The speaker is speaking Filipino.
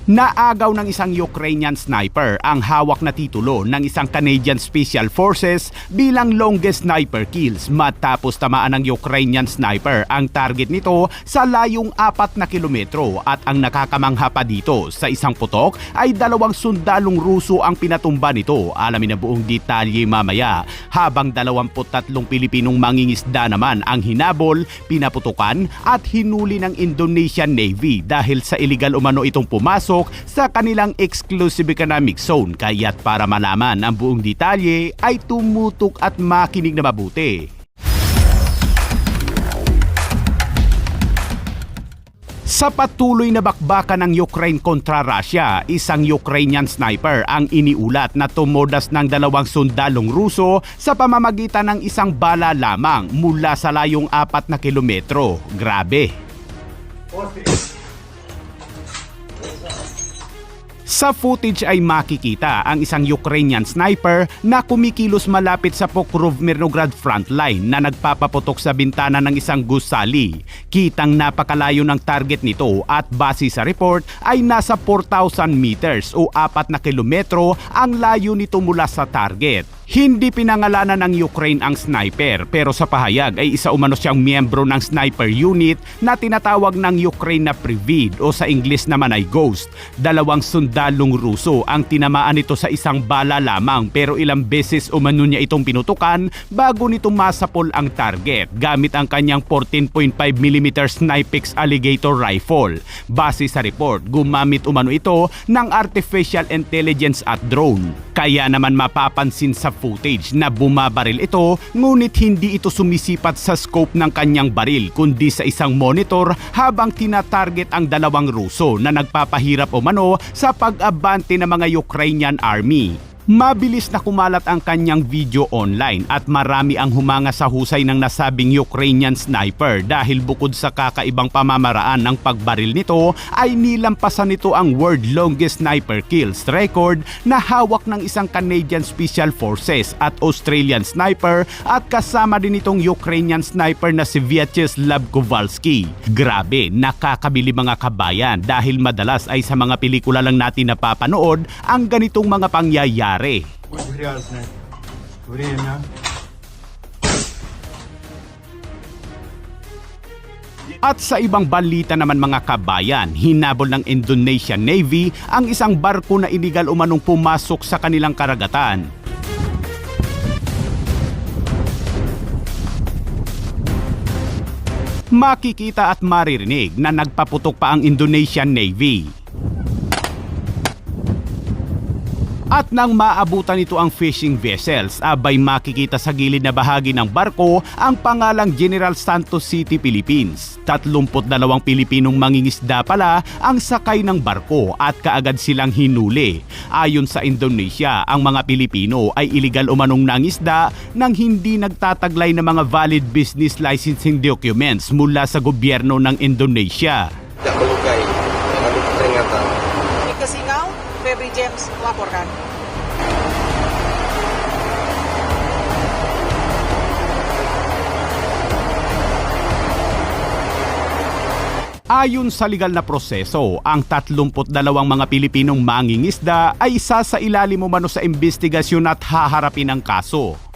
Naagaw ng isang Ukrainian sniper ang hawak na titulo ng isang Canadian Special Forces bilang longest sniper kills matapos tamaan ng Ukrainian sniper ang target nito sa layong 4 na kilometro at ang nakakamangha pa dito sa isang putok ay 2 sundalong Ruso ang pinatumba nito. Alamin na buong detalye mamaya. Habang 23 Pilipinong mangingisda naman ang hinabol, pinaputukan at hinuli ng Indonesian Navy dahil sa illegal umano itong pumasok sa kanilang exclusive economic zone. Kaya't para malaman ang buong detalye ay tumutok at makinig na mabuti. Sa patuloy na bakbakan ng Ukraine kontra Russia, isang Ukrainian sniper ang iniulat na tumodas ng 2 sundalong Ruso sa pamamagitan ng isang bala lamang mula sa layong 4 na kilometro. Grabe! Sa footage ay makikita ang isang Ukrainian sniper na kumikilos malapit sa Pokrov-Mirnograd frontline na nagpapaputok sa bintana ng isang gusali. Kitang napakalayo ng target nito at base sa report ay nasa 4,000 meters o 4 na kilometro ang layo nito mula sa target. Hindi pinangalanan ng Ukraine ang sniper pero sa pahayag ay isa umano siyang miyembro ng sniper unit na tinatawag ng Ukraine na Privid o sa Ingles naman ay Ghost. 2 sundalong Ruso ang tinamaan nito sa isang bala lamang pero ilang beses umano niya itong pinutukan bago nito masapol ang target gamit ang kanyang 14.5mm Snipex Alligator rifle. Base sa report, gumamit umano ito ng artificial intelligence at drone. Kaya naman mapapansin sa footage na bumabaril ito ngunit hindi ito sumisipat sa scope ng kanyang baril kundi sa isang monitor habang tinatarget ang 2 Ruso na nagpapahirap umano sa pag-abante ng mga Ukrainian army. Mabilis na kumalat ang kanyang video online at marami ang humanga sa husay ng nasabing Ukrainian sniper dahil bukod sa kakaibang pamamaraan ng pagbaril nito ay nilampasan nito ang world longest sniper kills record na hawak ng isang Canadian Special Forces at Australian sniper at kasama din itong Ukrainian sniper na si Vyacheslav Kowalski. Grabe, nakakabili mga kabayan dahil madalas ay sa mga pelikula lang natin napapanood ang ganitong mga pangyayari. Грязное время. At sa ibang balita naman mga kabayan, hinabol ng Indonesian Navy ang isang barko na iligal umanong pumasok sa kanilang karagatan. Makikita at maririnig na nagpaputok pa ang Indonesian Navy. At nang maabutan nito ang fishing vessels, abay makikita sa gilid na bahagi ng barko ang pangalang General Santos City, Philippines. 32 Pilipinong mangingisda pala ang sakay ng barko at kaagad silang hinuli. Ayon sa Indonesia, ang mga Pilipino ay iligal umanong nangisda nang hindi nagtataglay ng mga valid business licensing documents mula sa gobyerno ng Indonesia. Tidak melukai, ada peringatan. Ke Singau, Febri James melaporkan. Ayon sa legal na proseso, ang 32 mga Pilipinong mangingisda ay isa sa ilalim umano sa investigasyon at haharapin ng kaso.